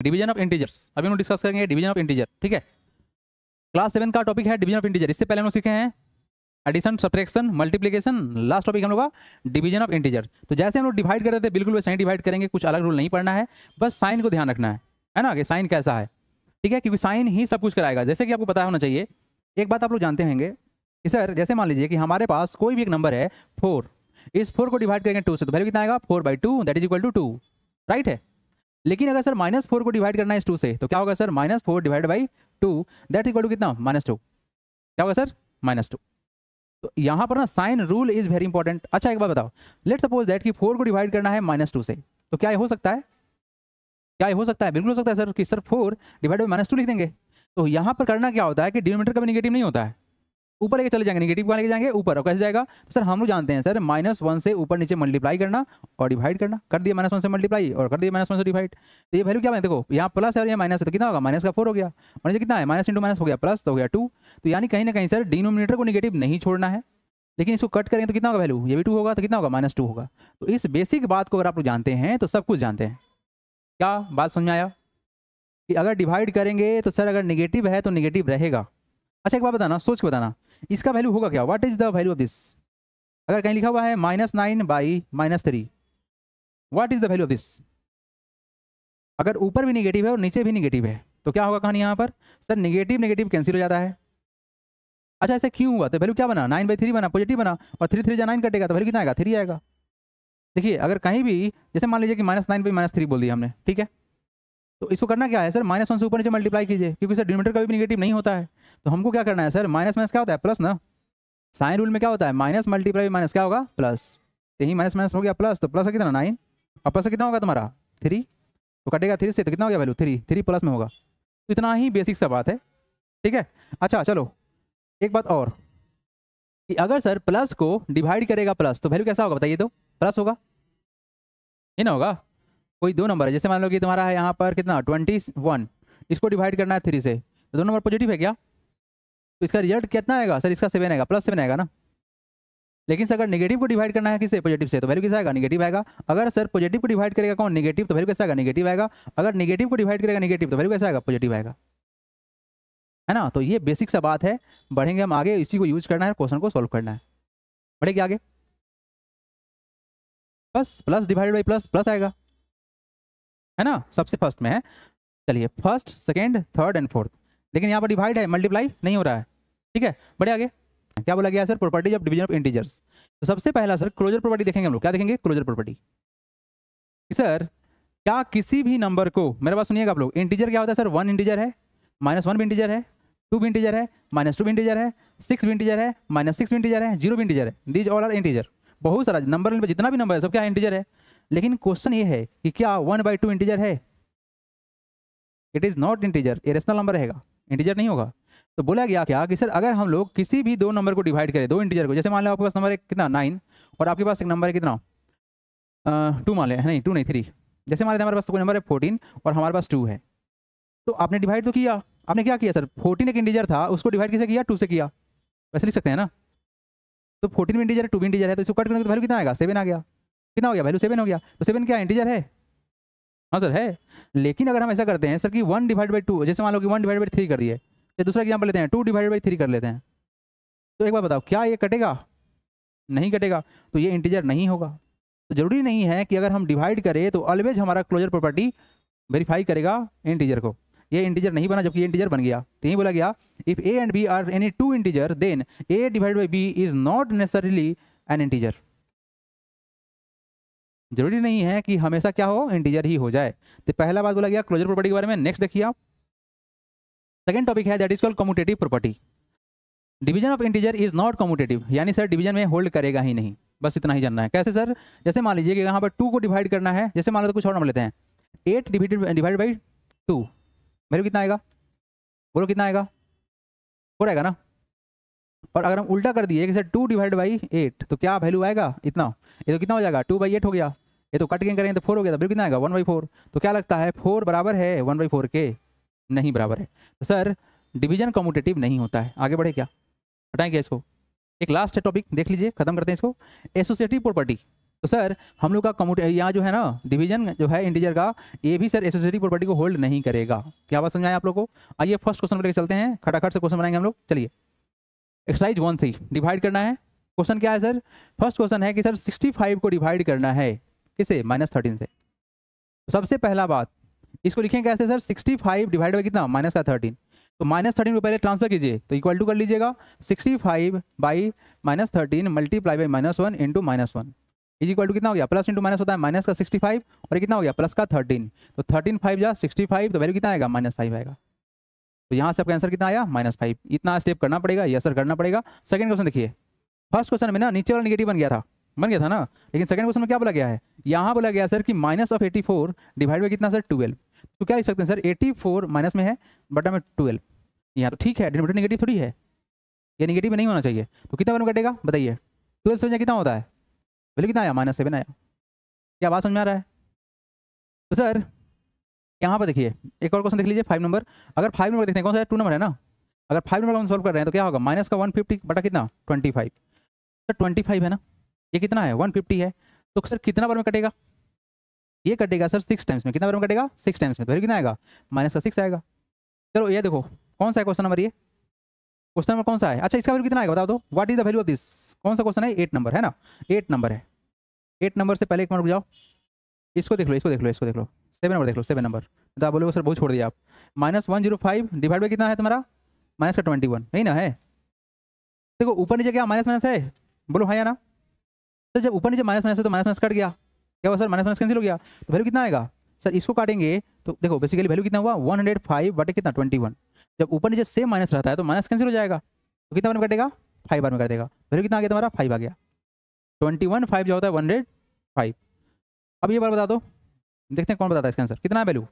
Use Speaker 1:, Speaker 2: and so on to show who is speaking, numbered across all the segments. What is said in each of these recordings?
Speaker 1: Division of integers अभी हम discuss करेंगे, डिवीजन ऑफ इंटीजर। ठीक है, क्लास 7 का टॉपिक है डिवीजन ऑफ इंटीजर। इससे पहले हम लोग सीखे हैं addition, subtraction, multiplication. Last topic हम लोग का डिवीजन ऑफ इंटीजर। तो जैसे हम लोग डिवाइड कर रहे थे बिल्कुल वैसे ही डिवाइड करेंगे, कुछ अलग रूल नहीं पढ़ना है, बस साइन को ध्यान रखना है ना, कि साइन कैसा है। ठीक है, क्योंकि साइन ही सब कुछ कराएगा। जैसे कि आपको पता होना चाहिए, एक बात आप लोग जानते होंगे कि सर जैसे मान लीजिए कि हमारे पास कोई भी एक नंबर है 4, इस 4 को डिवाइड करेंगे 2 से तो वैल्यू कितना आएगा 4/2, that is equal to 2, right है। लेकिन अगर सर -4 को डिवाइड करना है इस 2 से तो क्या होगा sir -4 divide by 2, that equal to कितना -2, क्या होगा सर -2। तो यहाँ पर ना sign rule is very important. अच्छा एक बात बताओ, लेट सपोज दैट कि 4 को डिवाइड करना है -2 से, तो क्या ये हो सकता है? क्या ये हो सकता है? बिल्कुल हो सकता है सर, कि सर 4 डिवाइड बाई -2 लिख देंगे। तो यहाँ पर करना क्या होता है कि डिनोमिनेटर कभी निगेटिव नहीं होता है, ऊपर लेके चले जाएंगे, निगेटिव को लेके जाएंगे ऊपर, और कैसे जाएगा? तो सर हम लोग जानते हैं सर -1 से ऊपर नीचे मल्टीप्लाई करना और डिवाइड करना। कर दिया -1 से मल्टीप्लाई और कर दिया -1 से डिवाइड। तो ये वैल्यू क्या है? देखो यहाँ प्लस है और यहाँ माइनस है, तो कितना होगा? माइनस का 4 हो गया, और नीचे कितना है? माइनस इंटू माइनस हो गया प्लस, तो हो गया 2। तो यानी कहीं ना कहीं सर डिनोमिनेटर को निगेटिव नहीं छोड़ना है, लेकिन इसको कट करेंगे तो कितना होगा वैल्यू? ये भी 2 होगा, तो कितना होगा? -2 होगा। तो इस बेसिक बात को अगर आप लोग जानते हैं तो सब कुछ जानते हैं। क्या बात समझ में आया? कि अगर डिवाइड करेंगे तो सर अगर निगेटिव है तो निगेटिव रहेगा। अच्छा एक बात बताना, सोच के बताना, इसका वैल्यू होगा क्या? What is the value of this? अगर कहीं लिखा हुआ है -9/-3, what is the value of this? अगर ऊपर भी निगेटिव है और नीचे भी निगेटिव है तो क्या होगा कहानी यहाँ पर? सर निगेटिव निगेटिव कैंसिल हो जाता है। अच्छा ऐसे क्यों हुआ? तो वैल्यू क्या बना? 9/3 बना, पॉजिटिव बना, और 3 3 9 कटेगा तो वैल्यू कितना आएगा? 3 आएगा। देखिए अगर कहीं भी जैसे मान लीजिए कि -9/-3 बोल दिया हमने, ठीक है, तो इसको करना क्या है सर? -1 से ऊपर नीचे मल्टीप्लाई कीजिए, क्योंकि सर डिनोमिनेटर कभी भी निगेटिव नहीं होता है। तो हमको क्या करना है सर? माइनस माइनस क्या होता है? प्लस ना। साइन रूल में क्या होता है? माइनस मल्टीप्लाई माइनस क्या होगा? प्लस। यही माइनस माइनस हो गया प्लस, तो प्लस है कितना? 9, और प्लस कितना होगा तुम्हारा? 3, तो कटेगा 3 से, तो कितना हो गया वैल्यू? 3 प्लस में होगा। तो इतना ही बेसिक सा बात है, ठीक है। अच्छा चलो एक बात और, कि अगर सर प्लस को डिवाइड करेगा प्लस तो वैल्यू कैसा होगा बताइए? तो प्लस होगा, ये ना होगा? कोई दो नंबर है, जैसे मान लो कि तुम्हारा है यहाँ पर कितना 21, इसको डिवाइड करना है 3 से, तो दोनों नंबर पॉजिटिव है क्या? तो इसका रिजल्ट कितना आएगा सर? इसका 7 आएगा, +7 आएगा ना। लेकिन सर अगर नेगेटिव को डिवाइड करना है किससे? पॉजिटिव से, तो वैल्यू कैसा आएगा? नेगेटिव आएगा। अगर सर पॉजिटिव को डिवाइड करेगा कौन? नेगेटिव, तो वैल्यू कैसा आएगा? नेगेटिव आएगा। अगर नेगेटिव को डिवाइड करेगा नेगेटिव तो वैल्यू कैसा आएगा? पॉजिटिव आएगा, है ना। तो ये बेसिक सा बात है, बढ़ेंगे हम आगे, इसी को यूज करना है, क्वेश्चन को सोल्व करना है। बढ़ेगी आगे, बस plus divide by plus, plus आएगा, है ना, सबसे फर्स्ट में है। चलिए first, second, third and fourth, लेकिन यहाँ पर डिवाइड है, मल्टीप्लाई नहीं हो रहा है, ठीक है। बढ़े आगे, क्या बोला गया sir? Properties of division of integers. तो सबसे पहला सर क्लोजर प्रॉपर्टी देखेंगे हम लोग। क्या देखेंगे? Closure property. सर क्या किसी भी नंबर को, मेरे पास सुनिएगा आप लोग, इंटीजर क्या होता है सर? 1 इंटीजर है, -1 भी इंटीजर है, 2 भी इंटीजर है, -2 भी इंटीजर है, 6 भी इंटीजर है, -6 भी इंटीजर है, 0 भी इंटीजर है। These all are integer. बहुत सारा नंबर, जितना भी नंबर है सब क्या इंटीजर है। लेकिन क्वेश्चन ये है कि क्या 1/2 इंटीजर है? इट इज नॉट इंटीजर, ये रेशनल नंबर रहेगा, इंटीजर नहीं होगा। तो बोला गया क्या कि सर अगर हम लोग किसी भी दो नंबर को डिवाइड करें, दो इंटीजर को, जैसे मान लो आपके पास नंबर है कितना 9 और आपके पास एक नंबर है कितना 2 मान ले, नहीं 2 नहीं 3, जैसे मान लेते हमारे पास कोई नंबर है 14 और हमारे पास 2 है, तो आपने डिवाइड तो किया, आपने क्या किया सर? 14 एक इंटीजर था, उसको डिवाइड किसे किया? 2 से किया, वैसे लिख सकते हैं ना। तो 14 भी इंटीजर है, 2 भी इंटीजर है, तो इसको कट करेंगे तो वैल्यू कितना आएगा? 7 आ गया। कितना हो गया? वैल्यू 7 हो गया। तो 7 क्या इंटीजर है? हाँ सर है। लेकिन अगर हम ऐसा करते हैं सर कि 1/2, जैसे मान लो कि 1/3 कर दिए, तो दूसरा एग्जाम्पल लेते हैं 2/3 कर लेते हैं, तो एक बार बताओ क्या ये कटेगा? नहीं कटेगा, तो ये इंटीजर नहीं होगा। तो जरूरी नहीं है कि अगर हम डिवाइड करें तो ऑलवेज हमारा क्लोजर प्रॉपर्टी वेरीफाई करेगा इंटीजर को। ये इंटीजर नहीं बना जबकि ये इंटीजर बन गया, तो यही बोला गया if A and B are any 2 integer then A divide by B is not necessarily an integer. जरूरी नहीं है कि हमेशा क्या हो? इंटीजर ही हो जाए। तो पहला बात बोला गया क्लोजर प्रॉपर्टी के बारे में। नेक्स्ट देखिए आप, सेकंड टॉपिक है that is called commutative property. Division of integer is not commutative, यानी सर डिवीजन में होल्ड करेगा ही नहीं, बस इतना ही जानना है। कैसे सर? जैसे मान लीजिए कि यहाँ पर 2 को डिवाइड करना है, जैसे मान लो तो कुछ और नंबर लेते हैं, 8 डिवाइड बाई 2, वैल्यू कितना आएगा? बोलो कितना आएगा? 4 आएगा ना। और अगर हम उल्टा कर दिए कि सर 2 डिवाइड बाई 8 तो क्या वैल्यू आएगा? इतना। ये तो कितना हो जाएगा? 2/8 हो गया। ये तो कट के करेंगे तो 4 हो गया, तो वैल्यू कितना आएगा? 1/4। तो क्या लगता है 4 बराबर है 1/4 के? नहीं बराबर है। तो सर डिवीजन कम्यूटेटिव नहीं होता है। आगे बढ़े क्या? हटाएंगे इसको। एक लास्ट है टॉपिक, देख लीजिए, खत्म करते हैं इसको। Associative property. तो सर हम लोग का कम्यूट यहाँ जो है ना डिवीजन जो है इंटीजर का, ये भी सर एसोसिएटिव प्रॉपर्टी को होल्ड नहीं करेगा। क्या बात समझाएं आप लोग को? आइए फर्स्ट क्वेश्चन पर लेकर चलते हैं, खटाखट से क्वेश्चन बनाएंगे हम लोग। चलिए एक्सरसाइज 1C डिवाइड करना है। क्वेश्चन क्या है सर? फर्स्ट क्वेश्चन है कि सर 65 को डिवाइड करना है किसे? -13 से। तो सबसे पहला बात इसको लिखें कैसे सर? 65 डिवाइड बाई कितना? -13। तो -13 को पहले ट्रांसफर कीजिए, तो इक्वल टू कर लीजिएगा 65 by -13 multiply by -1 into -1 is equal to कितना हो गया? प्लस इंटू माइनस होता है माइनस का 65 और ये कितना हो गया? प्लस का 13। तो 13 5 जा 65, तो वैल्यू कितना आएगा? -5 आएगा। तो यहाँ से आपका आंसर कितना आया? -5। इतना स्टेप करना पड़ेगा, यस सर करना पड़ेगा। सेकंड क्वेश्चन देखिए, फर्स्ट क्वेश्चन में ना नीचे वाला निगेटिव बन गया था ना, लेकिन सेकंड क्वेश्चन में क्या बोला गया है? यहाँ बोला गया सर कि -84 डिवाइड बाई कितना सर? 12। तो क्या लिख सकते हैं सर? 84 माइनस में है बटा में 12, यहाँ तो ठीक है, डिनोमिनेटर निगेटिव थोड़ी है, ये निगेटिव में नहीं होना चाहिए। तो कितना वैल्यू कटेगा बताइए? 12 से कितना होता है? वैल्यू कितना आया? -7 आया। क्या बात समझ में आ रहा है? तो सर यहाँ पर देखिए एक और क्वेश्चन देख लीजिए 5 नंबर। अगर 5 नंबर देखते हैं, कौन सा है? 2 नंबर है ना। अगर 5 नंबर हम सॉल्व कर रहे हैं तो क्या होगा? माइनस का 150 बटा कितना? 25। सर 25 है ना, ये कितना है? 150 है। तो सर कितना बार में कटेगा? ये कटेगा सर 6 टाइम्स में। कितना बार में कटेगा? 6 टाइम्स में। तो कितना आएगा? -6 आएगा। चलो ये देखो कौन सा है क्वेश्चन नंबर? ये क्वेश्चन नंबर कौन सा है? अच्छा इसका वैल्यू कितना आएगा बताओ तो? What is the value of this? कौन सा क्वेश्चन है? 8 नंबर है ना, 8 नंबर है। 8 नंबर से पहले एक मिनट रुक जाओ, इसको देख लो, इसको देख लो, इसको देख लो। 7 नंबर देख लो, 7 नंबर। तो आप बोलोगे सर बहुत छोड़ दिया आप। -105 डिवाइड बाई कितना है तुम्हारा? -21, यही ना है? देखो ऊपर नीचे क्या माइनस माइनस है? बोलो हाँ या ना? तो जब ऊपर नीचे माइनस माइनस है तो माइनस माइनस कट गया, क्या हुआ सर? माइनस माइनस कैंसिल हो गया। तो वैल्यू कितना आएगा सर? इसको काटेंगे तो देखो बेसिकली वैल्यू कितना हुआ? 105 बटे कितना? 21। जब ऊपर नीचे सेम माइनस रहता है तो माइनस कैंसिल हो जाएगा, तो कितना बार में कटेगा? 5 बार में कर देगा। वैल्यू कितना आ गया तुम्हारा? 5 आ गया। 21 5 जो होता है 105। अब ये बार बता दो, देखते हैं कौन बताता है इसका आंसर। कितना है वैल्यू?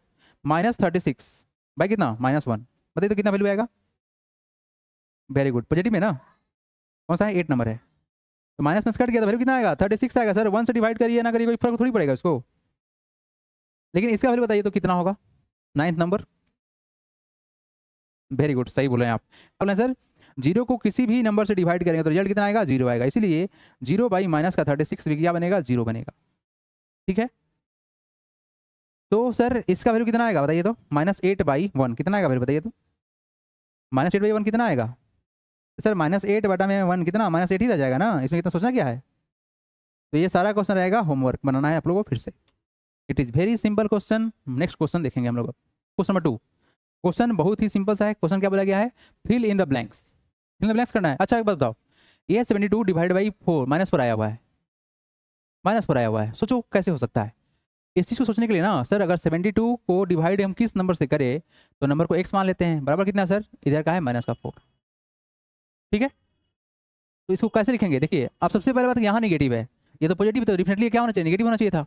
Speaker 1: -36 बाई कितना? -1। बताइए तो कितना वैल्यू आएगा? वेरी गुड, पॉजिटिव है ना। कौन सा है? 8 नंबर है। तो माइनस में कट गया तो वैल्यू कितना आएगा? 36 आएगा। सर 1 से डिवाइड करिए ना करिए कोई फर्क थोड़ी पड़ेगा इसको। लेकिन इसका वैल्यू बताइए तो कितना होगा? 9th number. वेरी गुड, सही बोले आप। बोले सर 0 को किसी भी नंबर से डिवाइड करेंगे तो रिजल्ट कितना आएगा? 0 आएगा। इसीलिए 0 बाई माइनस का 36 भी क्या बनेगा? 0 बनेगा। ठीक है, तो सर इसका वैल्यू कितना आएगा बताइए तो? -8 बाई 1 कितना आएगा वैल्यू बताइए तो? -8 बाई 1 कितना आएगा सर? -8 बटा में 1 कितना? -8 ही रह जाएगा ना, इसमें कितना सोचना क्या है? तो ये सारा क्वेश्चन रहेगा, होमवर्क बनाना है आप लोगों को फिर से। It is very simple question. Next question देखेंगे हम लोग। Question number 2। क्वेश्चन बहुत ही सिंपल सा है। क्वेश्चन क्या बोला गया है? Fill in the blanks. Fill in the blanks करना है। अच्छा एक बात बताओ, ये 72 डिवाइड बाई 4 -4 आया हुआ है, -4 आया हुआ है। सोचो कैसे हो सकता है? इस चीज़ को सोचने के लिए ना सर अगर 72 को डिवाइड हम किस नंबर से करें तो नंबर को x मान लेते हैं, बराबर कितना सर? इधर का है -4। ठीक है, तो इसको कैसे लिखेंगे? देखिए अब सबसे पहले बात यहाँ निगेटिव है, ये तो पॉजिटिव, तो डेफिनेटली क्या होना चाहिए? निगेटिव होना चाहिए था।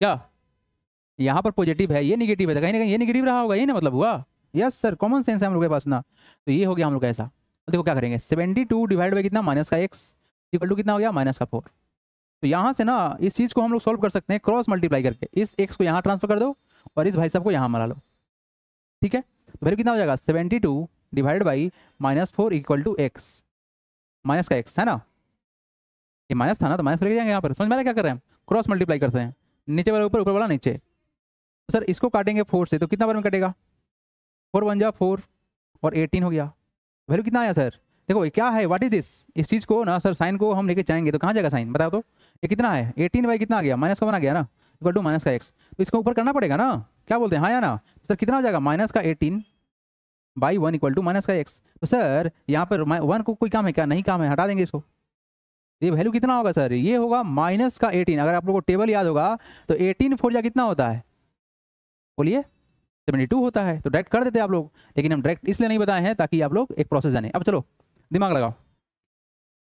Speaker 1: क्या यहाँ पर पॉजिटिव है, ये निगेटिव है, तो कहीं ना कहीं ये निगेटिव रहा होगा, ये ना मतलब हुआ। यस सर, कॉमन सेंस है हम लोग के पास ना। तो ये हो गया हम लोग का ऐसा। तो देखो क्या करेंगे, 72 डिवाइड बाई कितना? माइनस का x इक्वल टू कितना हो गया? -4। तो यहाँ से ना इस चीज़ को हम लोग सॉल्व कर सकते हैं क्रॉस मल्टीप्लाई करके। इस x को यहाँ ट्रांसफर कर दो और इस भाई साहब को यहाँ मिला लो। ठीक है, तो वैल्यू कितना हो जाएगा? 72 divide by -4 equal to x, minus का x है ना, ये माइनस था ना तो माइनस लेके जाएंगे यहाँ पर। समझ में आ रहा है क्या कर रहे हैं? क्रॉस मल्टीप्लाई करते हैं, नीचे वाला ऊपर, ऊपर वाला नीचे। तो सर इसको काटेंगे 4 से तो कितना बार में कटेगा? 4 1 जा 4 और 18 हो गया। वैल्यू कितना आया सर? देखो ये क्या है? What is this? इस चीज़ को ना सर साइन को हम लेके जाएंगे तो कहाँ जाएगा साइन? बताओ तो। ये कितना है? 18 बाई कितना आ गया? माइनस का 1 आ गया ना, इक्वल टू माइनस का x। तो इसको ऊपर करना पड़ेगा ना, क्या बोलते हैं हाँ या ना? सर कितना हो जाएगा? माइनस का 18 बाई 1 इक्वल टू माइनस का x। तो सर यहाँ पर 1 को कोई काम है क्या? नहीं काम है, हटा देंगे इसको। ये वैल्यू कितना होगा सर? ये होगा माइनस का 18। अगर आप लोगों को टेबल याद होगा तो 18 4 जा कितना होता है? बोलिए 72 होता है। तो डायरेक्ट कर देते आप लोग, लेकिन हम डायरेक्ट इसलिए नहीं बताए हैं ताकि आप लोग एक प्रोसेस जाने। अब चलो दिमाग लगाओ,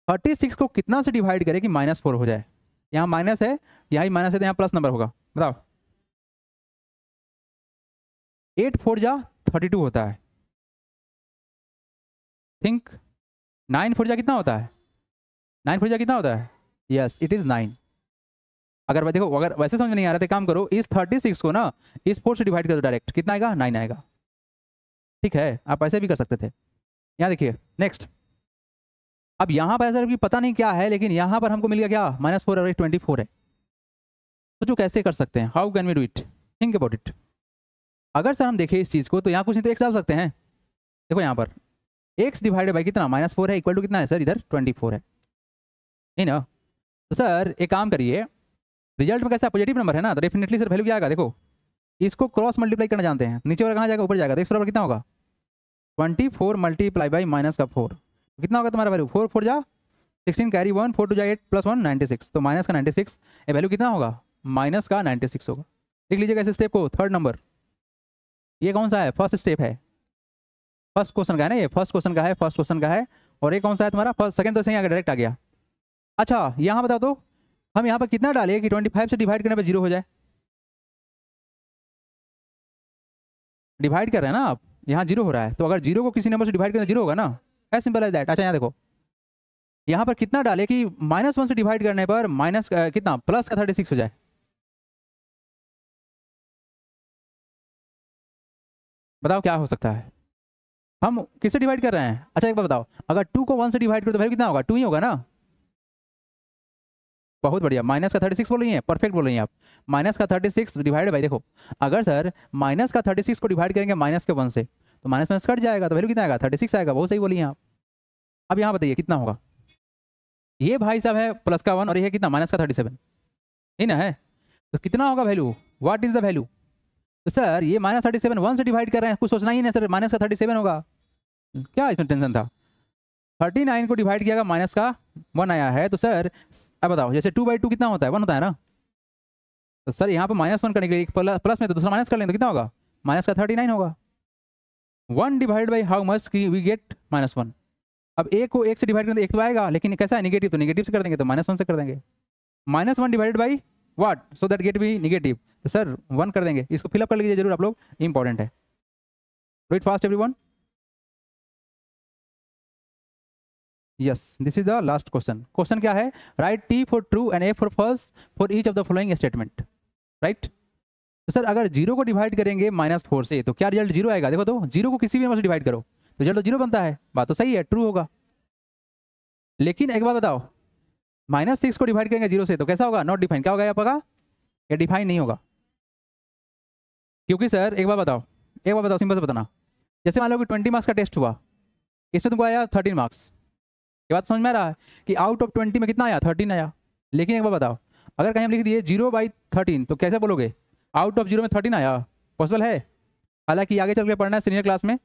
Speaker 1: 36 को कितना से डिवाइड करें कि -4 हो जाए? यहाँ माइनस है, यहाँ ही माइनस है, तो यहाँ प्लस नंबर होगा। बताओ 8 4 जा 32 होता है। थिंक 9 4 जा कितना होता है? 9 4 जा कितना होता है? Yes it is 9। अगर देखो अगर वैसे समझ नहीं आ रहा तो काम करो, इस 36 को ना इस 4 से डिवाइड कर दो डायरेक्ट, कितना आएगा? 9 आएगा। ठीक है, आप ऐसे भी कर सकते थे। यहाँ देखिए नेक्स्ट अब यहाँ पर ऐसा कि पता नहीं क्या है, लेकिन यहाँ पर हमको मिल गया क्या, -4 और 24 है। तो जो कैसे कर सकते हैं, how can we do it, think about it. अगर सर हम देखें इस चीज़ को तो यहाँ कुछ नहीं तो x डाल सकते हैं। देखो यहाँ पर x डिवाइडेड बाई कितना -4 है, इक्वल टू कितना है सर, इधर 24 है, नहीं ना। तो सर एक काम करिए, रिजल्ट में कैसा पॉजिटिव नंबर है ना, तो डेफिनेटली सर वैल्यू क्या आएगा, देखो इसको क्रॉस मल्टीप्लाई करना जानते हैं, नीचे वाला कहाँ जाएगा, ऊपर जाएगा। तो x बराबर कितना होगा, 24 मल्टीप्लाई बाई -4, कितना होगा तुम्हारा वैल्यू, 4 4 जा 16 कैरी 1 4 2 जा 8 + 1 96, तो माइनस का 96, ये वैल्यू कितना होगा, माइनस का 96 होगा। लिख लीजिएगा इस स्टेप को, थर्ड नंबर। ये कौन सा है, फर्स्ट स्टेप है, फर्स्ट क्वेश्चन का है ना, ये फर्स्ट क्वेश्चन का है, फर्स्ट क्वेश्चन का है। और ये कौन सा है तुम्हारा, फर्स्ट सेकंड तो सही आ गया, डायरेक्ट आ गया। अच्छा यहाँ बता दो, हम यहाँ पर कितना डालें कि 25 से डिवाइड करने पर 0 हो जाए, डिवाइड कर रहे हैं ना आप, यहाँ 0 हो रहा है, तो अगर 0 को किसी नंबर से डिवाइड करना 0 होगा ना, एज सिंपल एज दैट। अच्छा यहाँ देखो, यहाँ पर कितना डाले कि -1 से डिवाइड करने पर माइनस कितना, प्लस का 36 हो जाए। बताओ क्या हो सकता है, हम किससे डिवाइड कर रहे हैं। अच्छा एक बार बताओ, अगर 2 को 1 से डिवाइड करो तो वैल्यू कितना होगा, 2 ही होगा ना। बहुत बढ़िया, माइनस का 36 बोल रही हैं, परफेक्ट बोल रही हैं आप। माइनस का 36 डिवाइड बाई, देखो अगर सर माइनस का 36 को डिवाइड करेंगे माइनस के 1 से, तो माइनस माइनस कट जाएगा, तो वैल्यू कितना आएगा, 36 आएगा। बहुत सही बोली हैं आप। अब यहाँ बताइए कितना होगा, ये भाई साहब है प्लस का 1 और ये है कितना, माइनस का 37, ही ना है। तो कितना होगा value, what is the value. तो सर ये -37 1 से डिवाइड कर रहे हैं, कुछ सोचना ही नहीं सर, माइनस का 37 होगा, क्या इसमें टेंशन था। 39 को डिवाइड किया माइनस का 1 आया है, तो सर अब बताओ, जैसे 2/2 कितना होता है, 1 होता है ना। तो सर यहाँ पर -1 करने के लिए प्लस में तो दूसरा माइनस कर लेंगे, तो कितना होगा, माइनस का 39 होगा। 1 डिवाइड बाई हाउ मच की वी गेट -1। अब एक को एक से डिवाइड करेंगे तो एक तो आएगा, लेकिन कैसा है निगेटिव, तो निगेटिव से कर देंगे, तो -1 से कर देंगे। -1 divided by what, so that get be negative, तो सर 1 कर देंगे। इसको फिलअप कर लीजिए जरूर आप लोग, इंपॉर्टेंट है। Read fast everyone. Yes this is the last question. Question क्या है, right T for true and A for false for each of the following statement, right. तो सर अगर 0 को डिवाइड करेंगे -4 से तो क्या रिजल्ट 0 आएगा। देखो तो 0 को किसी भी नंबर से डिवाइड करो तो रिजल्ट तो 0 बनता है, बात तो सही है, ट्रू होगा। लेकिन एक बात बताओ, -6 को डिवाइड करेंगे 0 से तो कैसा होगा, नॉट डिफाइन, क्या होगा आपका, या डिफाइन नहीं होगा। क्योंकि सर एक बार बताओ, एक बार बताओ, सिंपल से बताना, जैसे मान लो कि 20 मार्क्स का टेस्ट हुआ, इसमें तुमको आया 13 मार्क्स, ये बात समझ में आ रहा है कि आउट ऑफ 20 में कितना आया, 13 आया। लेकिन एक बार बताओ, अगर कहीं हम लिख दिए 0/13 तो कैसे बोलोगे, आउट ऑफ 0 में 13 आया, पॉसिबल है। हालांकि आगे चल के पढ़ना है सीनियर क्लास में,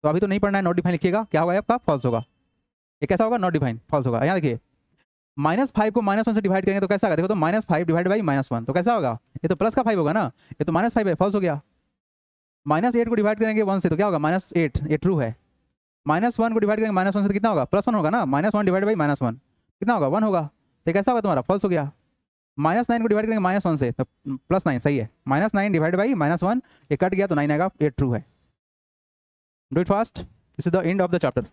Speaker 1: तो अभी तो नहीं पढ़ना है, नॉट डिफाइन लिखिएगा, क्या होगा आपका, फॉल्स होगा। ये कैसा होगा, नॉट डिफाइन, फॉल्स होगा। यहाँ देखिए -5 को -1 से डिवाइड करेंगे तो कैसा होगा, देखो तो -5 डिवाइड बाई -1 तो कैसा होगा, ये तो प्लस का 5 होगा ना, ये तो -5 है, फॉल्स हो गया। -8 को डिवाइड करेंगे 1 से तो क्या होगा, -8, ये ट्रू है। -1 को डिवाइड करेंगे -1 से तो कितना होगा, +1 होगा ना, -1 डिवाइड बाई -1 कितना होगा, 1 होगा, तो कैसा होगा तुम्हारा, फॉल्स हो गया। -9 को डिवाइड करेंगे -1 से तो +9, सही है। -9 डिवाइड बाई -1, ये कट गया तो 9 आएगा, ये ट्रू है। Do it fast, this is the end of the chapter.